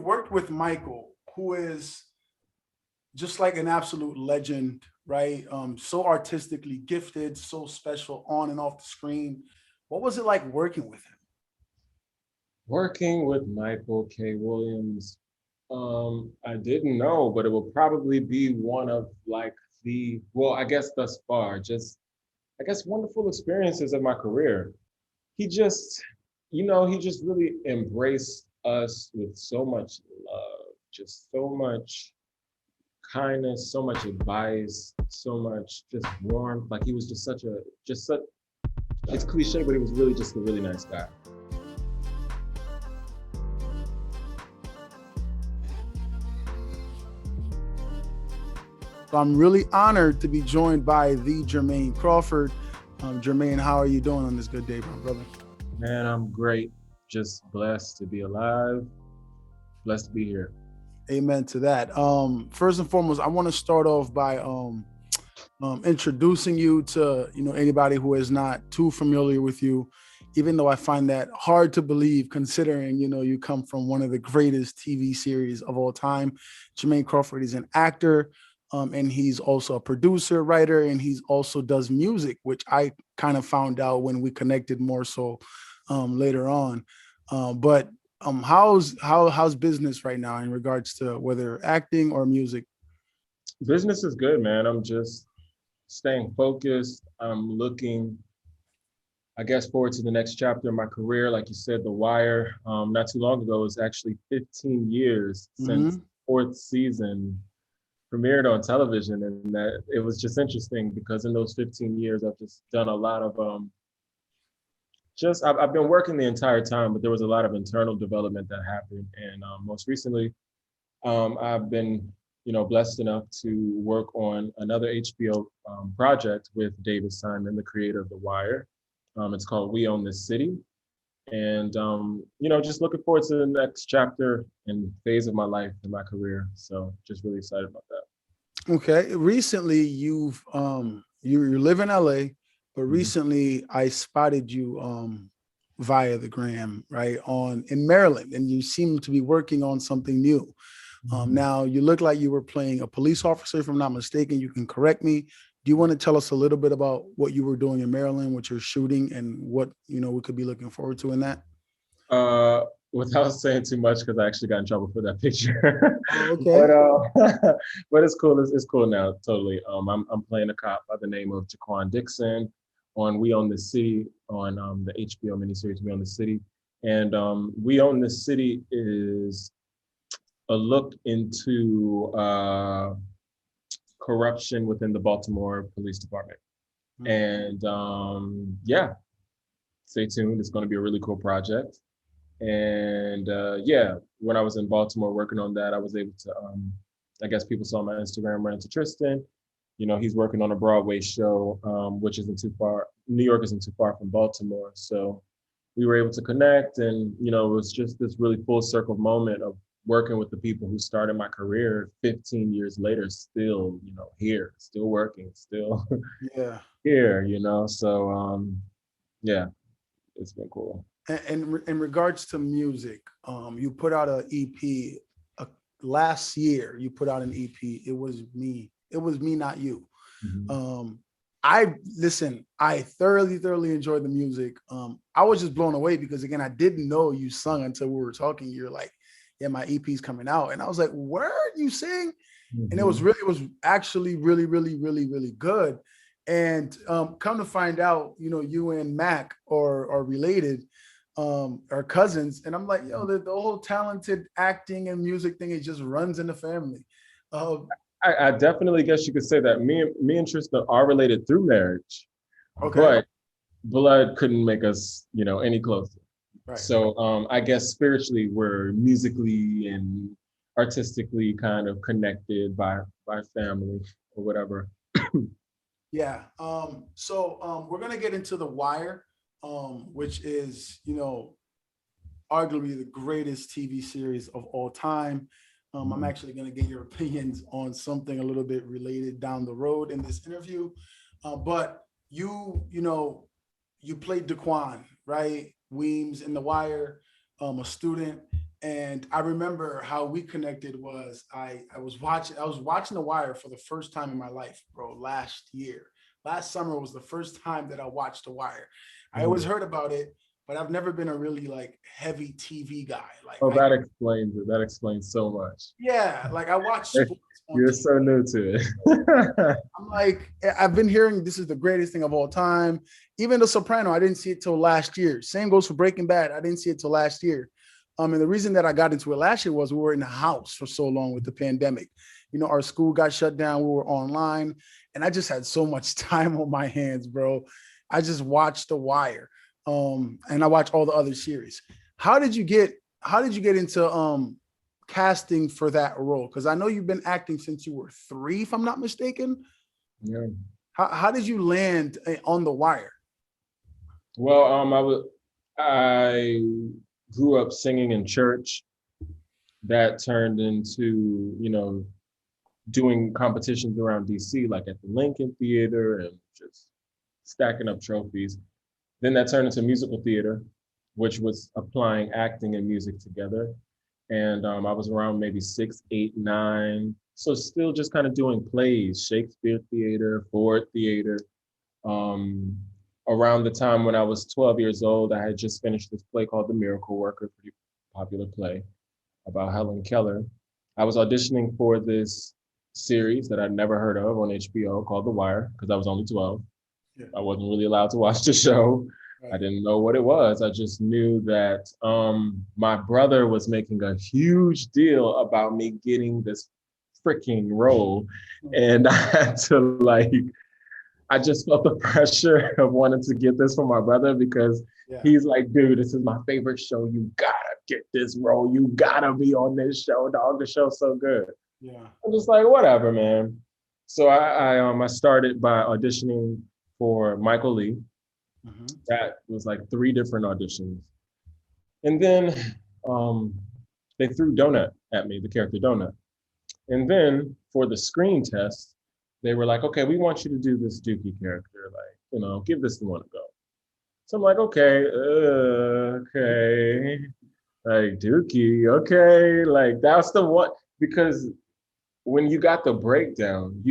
worked with Michael, who is just like an absolute legend, right? So artistically gifted, so special on and off the screen. What was it like working with him? Working with Michael K. Williams, I didn't know, but it will probably be one of like well, I guess thus far, just I guess wonderful experiences of my career. He just, he just really embraced us with so much love, just so much kindness, so much advice, so much just warmth. Like he was just just such, it's cliche, but he was really just a really nice guy. So I'm really honored to be joined by the Jermaine Crawford. Jermaine, how are you doing on this good day, my brother? Man, I'm great. Just blessed to be alive, blessed to be here. Amen to that. First and foremost, I want to start off by introducing you to anybody who is not too familiar with you, even though I find that hard to believe, considering you come from one of the greatest TV series of all time. Jermaine Crawford is an actor, and he's also a producer, writer, and he's also does music, which I kind of found out when we connected more so later on. But how's business right now in regards to whether acting or music? Business is good, man. I'm just staying focused. I'm looking, I guess, forward to the next chapter of my career. Like you said, The Wire, not too long ago, it was actually 15 years since fourth season premiered on television. And that it was just interesting because in those 15 years, I've just done a lot of, I've been working the entire time, but there was a lot of internal development that happened. And most recently, I've been, blessed enough to work on another HBO project with David Simon, the creator of The Wire. It's called We Own This City. And, just looking forward to the next chapter and phase of my life and my career. So just really excited about that. Okay. Recently, you live in LA, but recently I spotted you via the gram, right, in Maryland, and you seem to be working on something new. Now you look like you were playing a police officer, if I'm not mistaken. You can correct me. Do you want to tell us a little bit about what you were doing in Maryland, what you're shooting, and what we could be looking forward to in that? Without saying too much, because I actually got in trouble for that picture. Okay. But it's cool. It's cool now. Totally. I'm playing a cop by the name of Jaquan Dixon on We Own the City on the HBO miniseries We Own the City, and We Own the City is a look into corruption within the Baltimore Police Department. And yeah, stay tuned. It's going to be a really cool project. And yeah, when I was in Baltimore working on that, I was able to, I guess people saw my Instagram, ran into Tristan. He's working on a Broadway show, which isn't too far. New York isn't too far from Baltimore. So we were able to connect, and, it was just this really full circle moment of working with the people who started my career 15 years later, still, here, still working, still here, So yeah, it's been cool. And in regards to music, you put out an EP last year. You put out an EP. It was me, not you. I thoroughly enjoyed the music. I was just blown away because, again, I didn't know you sung until we were talking. You're like, yeah, my EP's coming out. And I was like, where you sing? And it was actually really, really, really, really good. And come to find out, you and Mac are related, are cousins. And I'm like, the whole talented acting and music thing, it just runs in the family. I definitely guess you could say that me and Tristan are related through marriage, but blood couldn't make us, any closer. Right. So I guess spiritually we're musically and artistically kind of connected by family or whatever. Yeah. So we're gonna get into The Wire, which is, arguably the greatest TV series of all time. I'm actually going to get your opinions on something a little bit related down the road in this interview. But you played Daquan, right? Weems in The Wire, a student. And I remember how we connected was I was watching The Wire for the first time in my life, bro, last year. Last summer was the first time that I watched The Wire. I always heard about it, but I've never been a really like heavy TV guy. Like Oh, that explains it. That explains so much. yeah, like I watch sports on You're TV. so new to it. I'm like, I've been hearing this is the greatest thing of all time. Even The Soprano, I didn't see it till last year. Same goes for Breaking Bad. I didn't see it till last year. And the reason that I got into it last year was we were in the house for so long with the pandemic. You know, our school got shut down. We were online, and I just had so much time on my hands, bro. I just watched The Wire, and I watched all the other series. How did you get into casting for that role? Because I know you've been acting since you were 3, if I'm not mistaken. Yeah. How did you land on The Wire? Well, I grew up singing in church. That turned into, doing competitions around DC, like at the Lincoln Theater, and just stacking up trophies. Then that turned into musical theater, which was applying acting and music together. And I was around maybe 6, 8, 9. So still just kind of doing plays, Shakespeare Theater, Ford Theater. Around the time when I was 12 years old, I had just finished this play called The Miracle Worker, pretty popular play about Helen Keller. I was auditioning for this series that I'd never heard of on HBO called The Wire, because I was only 12. Yeah. I wasn't really allowed to watch the show. Right. I didn't know what it was. I just knew that my brother was making a huge deal about me getting this freaking role. And I had to I just felt the pressure of wanting to get this for my brother, because he's like, dude, this is my favorite show. You gotta get this role. You gotta be on this show, dog. The show's so good. Yeah. I'm just like, whatever, man. So I started by auditioning for Michael Lee. Mm-hmm. That was like 3 different auditions. And then they threw Donut at me, the character Donut. And then for the screen test, they were like, okay, we want you to do this Dookie character. Like, give this one a go. So I'm like, okay. Like Dookie, okay. Like that's the one, because when you got the breakdown, I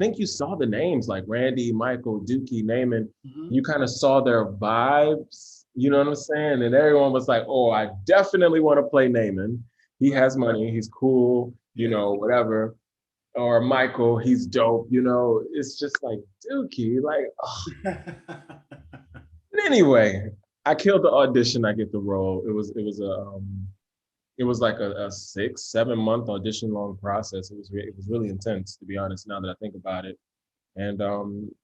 think you saw the names like Randy, Michael, Dookie, Naaman. Mm-hmm. You kind of saw their vibes, you know what I'm saying? And everyone was like, oh, I definitely want to play Naaman. He has money, he's cool, whatever. Or Michael, he's dope, it's just like Dookie, like, oh. Anyway, I killed the audition, I get the role. It was like a 6-7 month audition long process. It was really intense, to be honest, now that I think about it. And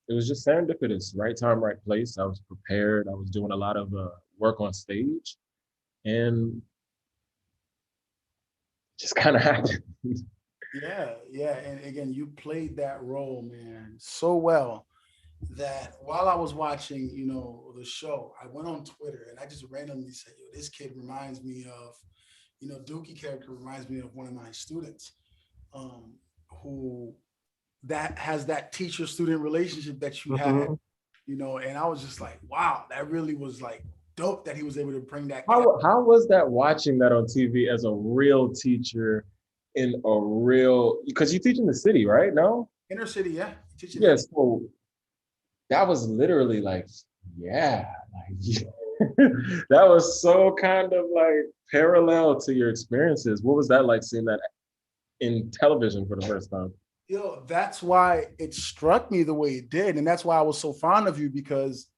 it was just serendipitous, right time, right place. I was prepared. I was doing a lot of work on stage, and just kind of happened. Yeah. And again, you played that role, man, so well that while I was watching, the show, I went on Twitter and I just randomly said, yo, this kid reminds me of, Dookie character reminds me of one of my students who that has that teacher-student relationship that you had, and I was just like, wow, that really was like dope that he was able to bring that. How was that, watching that on TV as a real teacher in a real, because you teach in the city, right? No? Inner city, yeah. Yes. So that was literally like, that was so kind of like parallel to your experiences. What was that like, seeing that in television for the first time? That's why it struck me the way it did. And that's why I was so fond of you, because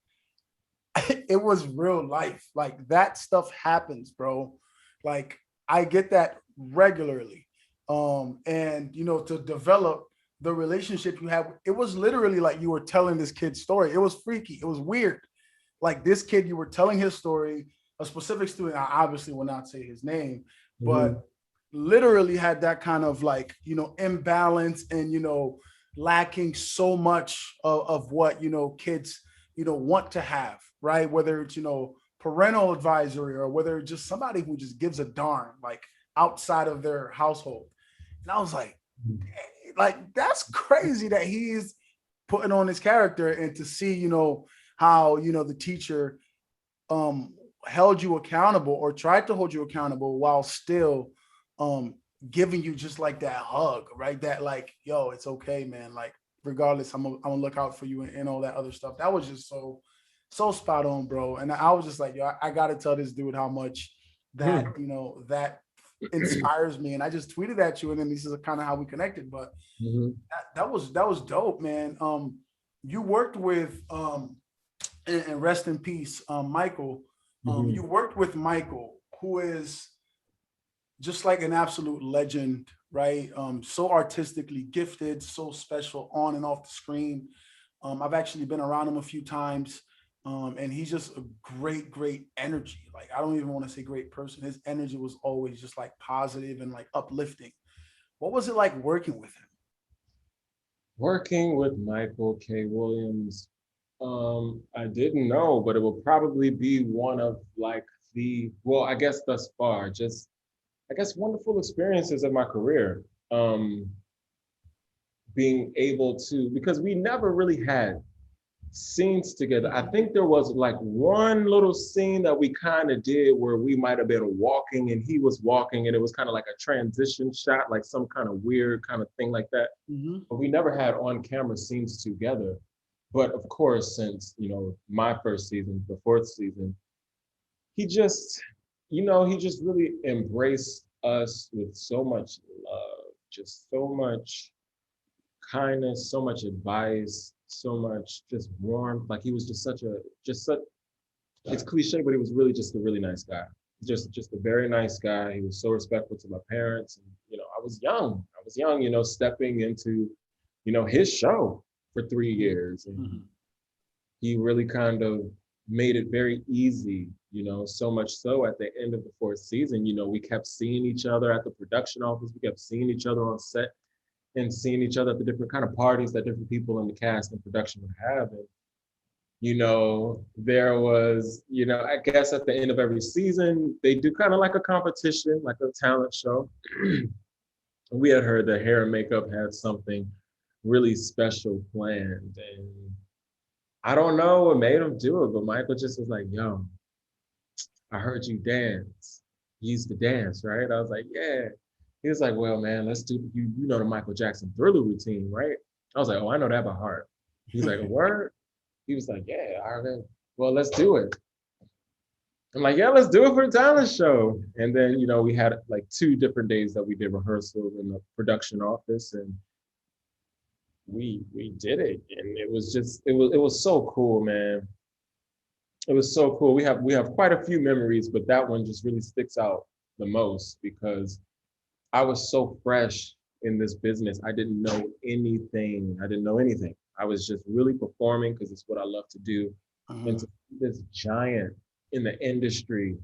it was real life. Like that stuff happens, bro. Like I get that regularly. And to develop the relationship you have, it was literally like you were telling this kid's story. It was freaky. It was weird. Like this kid, you were telling his story, a specific student, I obviously will not say his name, but literally had that kind of like, imbalance and, lacking so much of what, kids, want to have, right? Whether it's, parental advisory or whether it's just somebody who just gives a darn, like outside of their household. And I was like, that's crazy that he's putting on his character, and to see, how, the teacher held you accountable or tried to hold you accountable while still giving you just like that hug, right? That like, yo, it's okay, man. Like, regardless, I'm gonna look out for you and all that other stuff. That was just so spot on, bro. And I was just like, yo, I gotta tell this dude how much that, you know, that inspires me. And I just tweeted at you, and then this is kind of how we connected. But that was dope, man. You worked with and rest in peace, Michael. You worked with Michael, who is just like an absolute legend, right? So artistically gifted, so special on and off the screen. I've actually been around him a few times, and he's just a great energy. Like, I don't even want to say great person. His energy was always just like positive and like uplifting. What was it like working with him? Working with Michael K. Williams, I didn't know, but it will probably be one of like well, I guess thus far, just I guess wonderful experiences of my career. Being able to, because we never really had scenes together. I think there was like one little scene that we kind of did where we might have been walking and he was walking, and it was kind of like a transition shot, like some kind of weird kind of thing like that. But we never had on camera scenes together. But of course, since, you know, my first season, the fourth season, he just, you know, he just really embraced us with so much love, just so much kindness, so much advice, so much just warmth. Like, he was just such, it's cliche, but he was really just a really nice guy. Just a very nice guy. He was so respectful to my parents. And, you know, I was young, you know, stepping into, you know, his show for 3 years. And he really kind of made it very easy, you know, so much so at the end of the fourth season, you know, we kept seeing each other at the production office. We kept seeing each other on set and seeing each other at the different kind of parties that different people in the cast and production would have. And, you know, there was, you know, I guess at the end of every season, they do kind of like a competition, like a talent show. We had heard that hair and makeup had something really special planned. And I don't know what made him do it, but Michael just was like, yo, I heard you dance. You used to dance, right? I was like, yeah. He was like, well, man, let's do, you know the Michael Jackson Thriller routine, right? I was like, oh, I know that by heart. He's like, a word? He was like, yeah, all right, well, let's do it. I'm like, yeah, let's do it for the talent show. And then, you know, we had like 2 different days that we did rehearsals in the production office, and we did it. And it was just, it was so cool, man. It was so cool. We have quite a few memories, but that one just really sticks out the most because I was so fresh in this business. I didn't know anything. I was just really performing because it's what I love to do. And to see this giant in the industry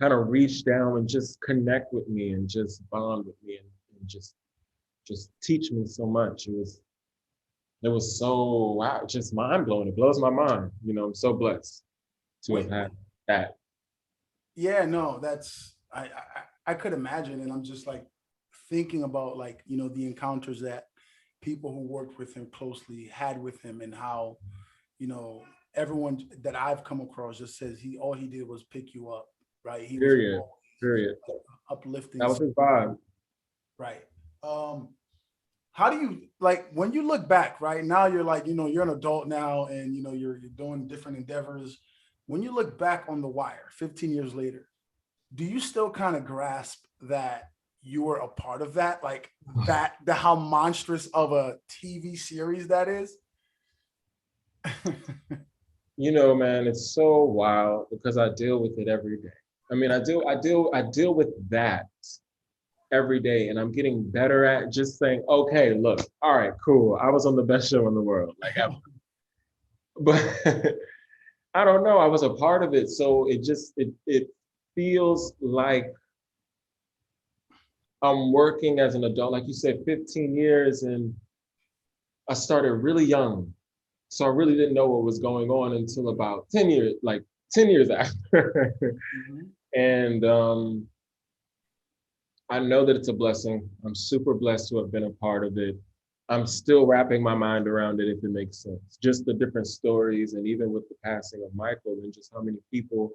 kind of reach down and just connect with me and just bond with me and just teach me so much. It was so, wow, just mind blowing. It blows my mind. You know, I'm so blessed to have had that. Yeah, no, that's I could imagine, and I'm just like thinking about, like, you know, the encounters that people who worked with him closely had with him, and how, you know, everyone that I've come across just says all he did was pick you up, right? He was Period. Period. uplifting. That was his vibe. Right. How do you, like, when you look back, right now, you're like, you know, you're an adult now, and, you know, you're doing different endeavors. When you look back on The Wire 15 years later, do you still kind of grasp that you were a part of that? Like, how monstrous of a TV series that is? You know, man, it's so wild because I deal with it every day. I mean, I deal with that every day, and I'm getting better at just saying, okay, look, all right, cool. I was on the best show in the world, like ever. But I don't know, I was a part of it. So it feels like I'm working as an adult, like you said, 15 years, and I started really young. So I really didn't know what was going on until about 10 years, like 10 years after. And I know that it's a blessing. I'm super blessed to have been a part of it. I'm still wrapping my mind around it, if it makes sense. Just the different stories, and even with the passing of Michael, and just how many people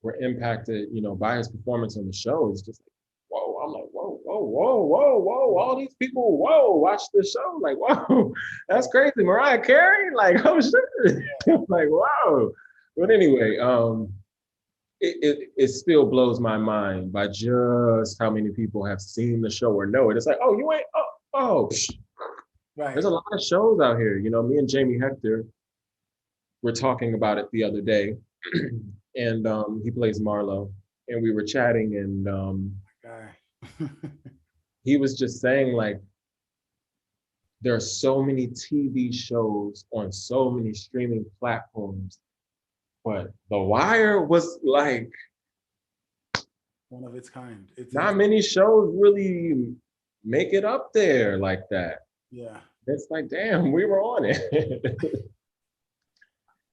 were impacted, you know, by his performance on the show. It's just like, whoa, I'm like, whoa, whoa, whoa, whoa, whoa, all these people, whoa, watch this show. Like, whoa, that's crazy. Mariah Carey? Like, oh shit. Like, wow. But anyway, it still blows my mind by just how many people have seen the show or know it. It's like, oh, you ain't, psh. Right. There's a lot of shows out here. You know, me and Jamie Hector were talking about it the other day, and he plays Marlo, and we were chatting, and he was just saying, like, there are so many TV shows on so many streaming platforms, but The Wire was like one of its kind. Not many shows really make it up there like that. Yeah. It's like, damn, we were on it.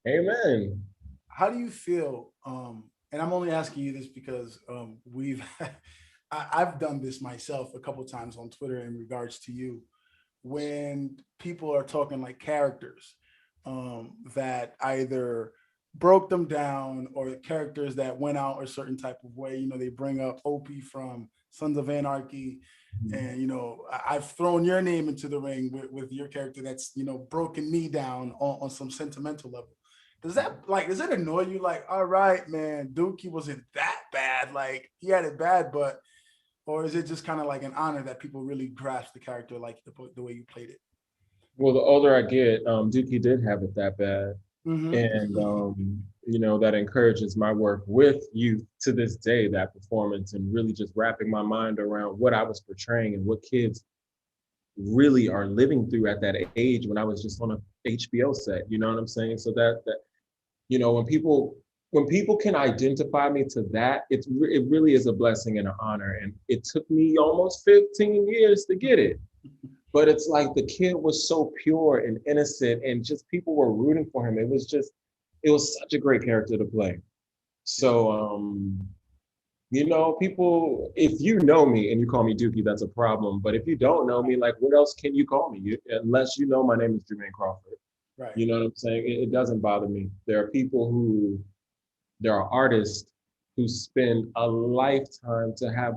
Amen. How do you feel? And I'm only asking you this because I've done this myself a couple of times on Twitter in regards to you. When people are talking like characters that either broke them down or characters that went out a certain type of way, you know, they bring up Opie from Sons of Anarchy. And, you know, I've thrown your name into the ring with your character that's, you know, broken me down on some sentimental level. Does it annoy you? Like, all right, man, Dookie wasn't that bad. Like, he had it bad, but, or is it just kind of like an honor that people really grasp the character like the way you played it? Well, the older I get, Dookie did have it that bad. And, you know, that encourages my work with youth to this day, that performance, and really just wrapping my mind around what I was portraying and what kids really are living through at that age when I was just on a HBO set, you know what I'm saying? So that you know, when people can identify me to that, it really is a blessing and an honor. And it took me almost 15 years to get it. But it's like the kid was so pure and innocent, and just people were rooting for him. It was such a great character to play. So, you know, people, if you know me and you call me Dookie, that's a problem. But if you don't know me, like, what else can you call me? Unless you know my name is Jermaine Crawford. Right. You know what I'm saying? It doesn't bother me. There are artists who spend a lifetime to have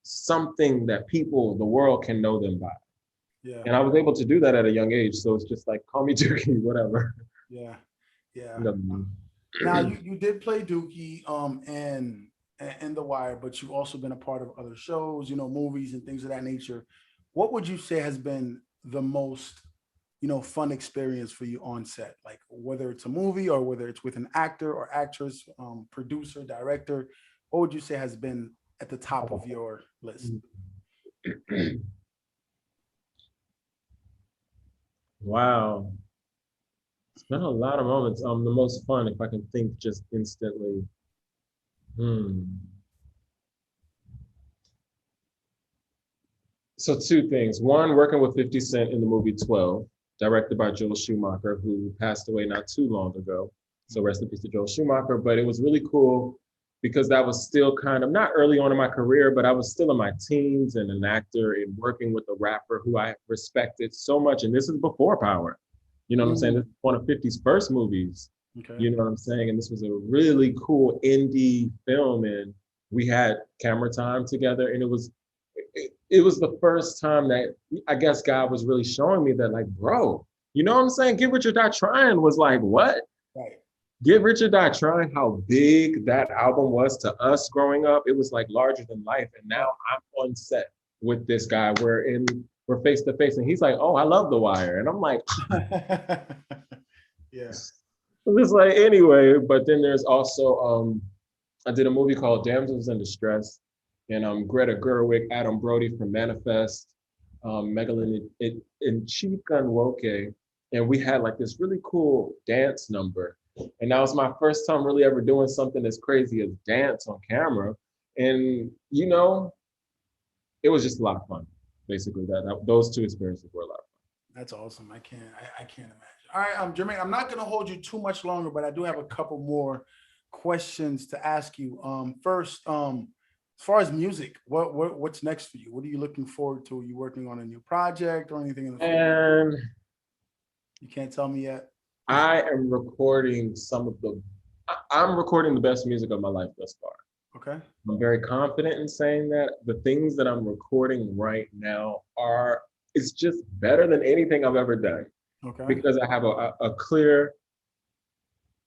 something that the world can know them by. Yeah. And I was able to do that at a young age. So it's just like, call me Dookie, whatever. Yeah. Yeah. Now you did play Dookie in The Wire, but you've also been a part of other shows, you know, movies and things of that nature. What would you say has been the most, you know, fun experience for you on set? Like, whether it's a movie or whether it's with an actor or actress, producer, director, what would you say has been at the top of your list? Wow. It's been a lot of moments. The most fun, if I can think just instantly. So two things. One, working with 50 Cent in the movie 12, directed by Joel Schumacher, who passed away not too long ago. So rest in peace to Joel Schumacher. But it was really cool because that was still kind of not early on in my career, but I was still in my teens and an actor and working with a rapper who I respected so much. And this is before Power. You know what I'm saying? This is one of 50's first movies. Okay. You know what I'm saying? And this was a really cool indie film. And we had camera time together. And it was the first time that I guess God was really showing me that, like, bro, you know what I'm saying? Get Rich or Die Trying was like, what? Right. Get Rich or Die Trying, how big that album was to us growing up. It was like larger than life. And now I'm on set with this guy. We're face to face, and he's like, oh, I love The Wire. And I'm like, yeah. It's like, anyway, but then there's also, I did a movie called Damsels in Distress, and Greta Gerwig, Adam Brody from Manifest, Megalyn Nwoke, and we had like this really cool dance number. And that was my first time really ever doing something as crazy as dance on camera. And, you know, it was just a lot of fun, basically. Those two experiences were a lot of fun. That's awesome. I can't imagine. All right, Jermaine, I'm not going to hold you too much longer, but I do have a couple more questions to ask you. First, as far as music, what's next for you? What are you looking forward to? Are you working on a new project or anything in the future? And you can't tell me yet? I am recording some of the, I'm recording the best music of my life thus far. Okay. I'm very confident in saying that. The things that I'm recording right now it's just better than anything I've ever done. Okay. Because I have a clear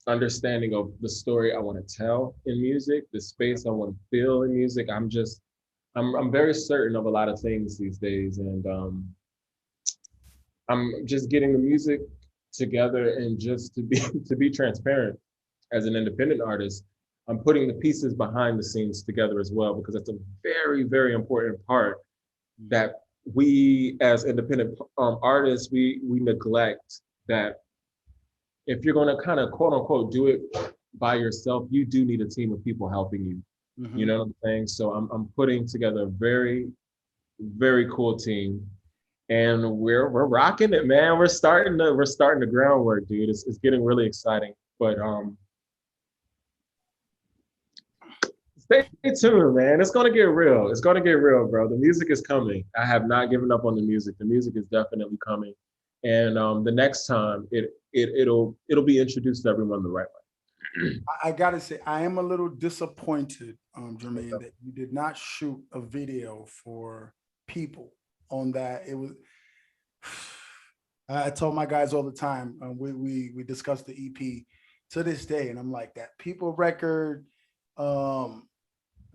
understanding of the story I want to tell in music, the space I want to feel in music. I'm very certain of a lot of things these days, and I'm just getting the music together. And just to be transparent, as an independent artist, I'm putting the pieces behind the scenes together as well, because that's a very, very important part that we as independent artists, we neglect. That if you're going to kind of quote unquote do it by yourself, you do need a team of people helping you. You know what I'm saying? So I'm putting together a very, very cool team, and we're rocking it, man. We're starting the groundwork, dude. It's getting really exciting. But stay tuned, man. It's gonna get real. It's gonna get real, bro. The music is coming. I have not given up on the music. The music is definitely coming, and the next time it'll be introduced to everyone the right way. I gotta say, I am a little disappointed, Jermaine, that you did not shoot a video for people on that. It was. I told my guys all the time. We discussed the EP to this day, and I'm like, that people record.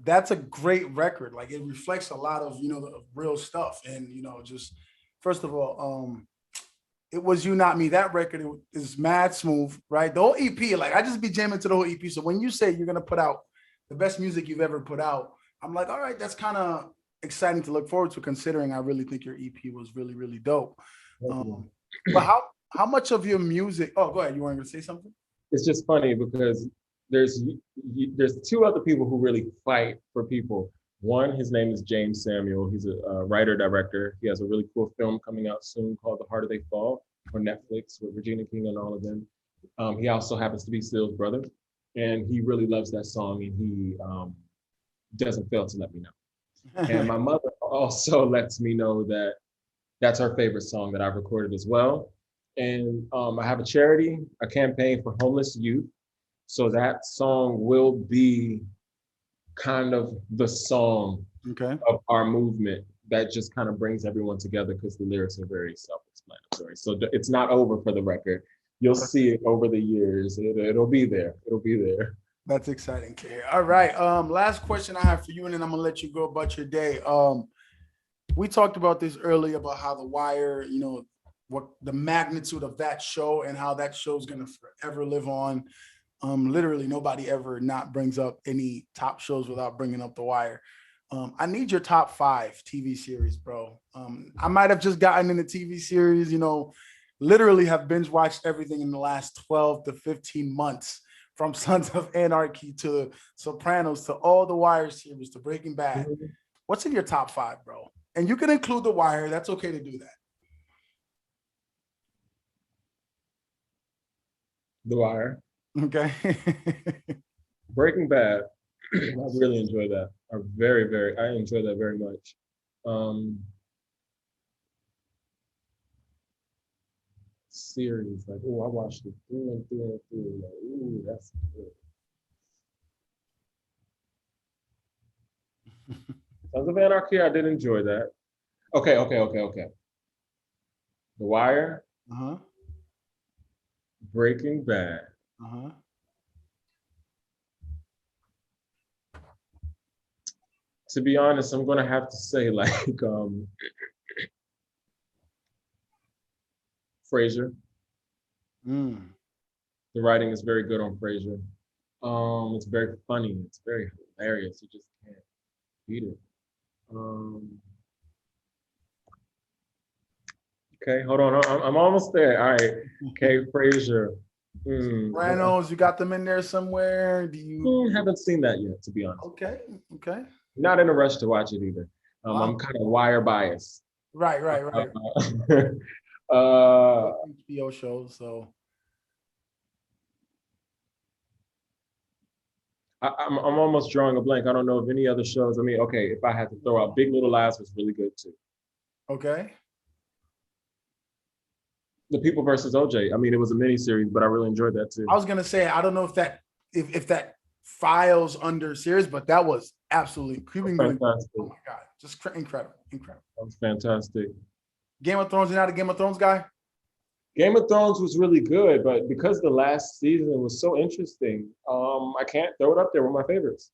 That's a great record. Like, it reflects a lot of the real stuff, and just first of all, it was You Not Me. That record is mad smooth, right? The whole EP, like, I just be jamming to the whole EP. So when you say you're gonna put out the best music you've ever put out, I'm like, all right, that's kind of exciting to look forward to, considering I really think your EP was really, really dope. But how much of your music? Oh, go ahead. You wanted to say something? It's just funny because there's two other people who really fight for people. One, his name is James Samuel. He's a writer director. He has a really cool film coming out soon called The Harder They Fall on Netflix with Regina King and all of them. He also happens to be Steele's brother, and he really loves that song, and he doesn't fail to let me know. And my mother also lets me know that that's her favorite song that I've recorded as well. And I have a charity, a campaign for homeless youth. So that song will be kind of the song of our movement that just kind of brings everyone together, because the lyrics are very self-explanatory. So it's not over for the record. You'll see it over the years. It'll be there. It'll be there. That's exciting, Kay. All right. Last question I have for you, and then I'm gonna let you go about your day. We talked about this earlier about how The Wire, what the magnitude of that show and how that show is gonna forever live on. Literally nobody ever not brings up any top shows without bringing up The Wire. I need your top 5 TV series, bro. I might have just gotten into TV series, literally have binge watched everything in the last 12 to 15 months, from Sons of Anarchy to Sopranos to all The Wire series to Breaking Bad. What's in your top 5, bro? And you can include The Wire. That's okay to do that. The Wire. Okay. Breaking Bad. I really enjoy that. I enjoy that very much. Series, like, I watched it through and through and through. Like, that's good. Sons of Anarchy, I did enjoy that. Okay. The Wire. Breaking Bad. To be honest, I'm gonna have to say, like, Frasier. The writing is very good on Frasier. It's very funny. It's very hilarious. You just can't beat it. Okay, hold on. I'm almost there. All right. Okay, Frasier. Sopranos, you got them in there somewhere? Do you haven't seen that yet, to be honest. Okay. Not in a rush to watch it either. I'm kind of Wire biased. Right. HBO shows, so I'm almost drawing a blank. I don't know if any other shows. I mean, okay, if I had to throw out, Big Little Lies was really good too. Okay. The People versus OJ. I mean, it was a mini series, but I really enjoyed that too. I was gonna say, I don't know if that if that files under series, but that was absolutely creeping. Fantastic. Oh my God, just incredible. That was fantastic. Game of Thrones, you're not a Game of Thrones guy? Game of Thrones was really good, but because the last season was so interesting, I can't throw it up there with my favorites.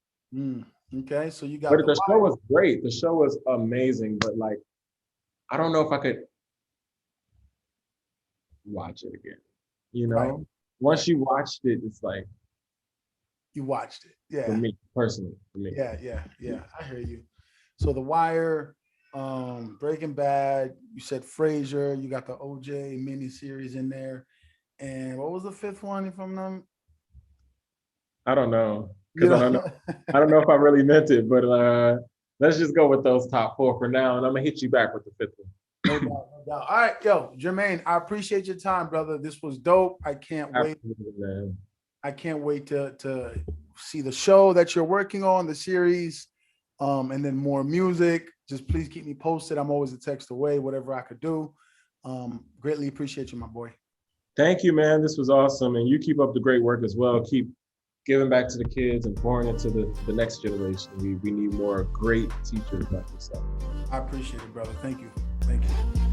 Okay, so you got But the show was great. The show was amazing, but like, I don't know if I could watch it again. You know, Right. Once you watched it, it's like, you watched it. Yeah. for me personally, for me. Yeah. I hear you. So The Wire, Breaking Bad, you said Frasier, you got the OJ miniseries in there. And what was the fifth one from them? I don't know. Because I don't know if I really meant it, but let's just go with those top four for now, and I'm gonna hit you back with the fifth one. No doubt, no doubt. All right, yo, Jermaine, I appreciate your time, brother. This was dope. I can't wait. Man. I can't wait to see the show that you're working on, the series, and then more music. Just please keep me posted. I'm always a text away, whatever I could do. Greatly appreciate you, my boy. Thank you, man. This was awesome. And you keep up the great work as well. Keep giving back to the kids and pouring into the next generation. We need more great teachers like yourself. I appreciate it, brother. Thank you. Thank you.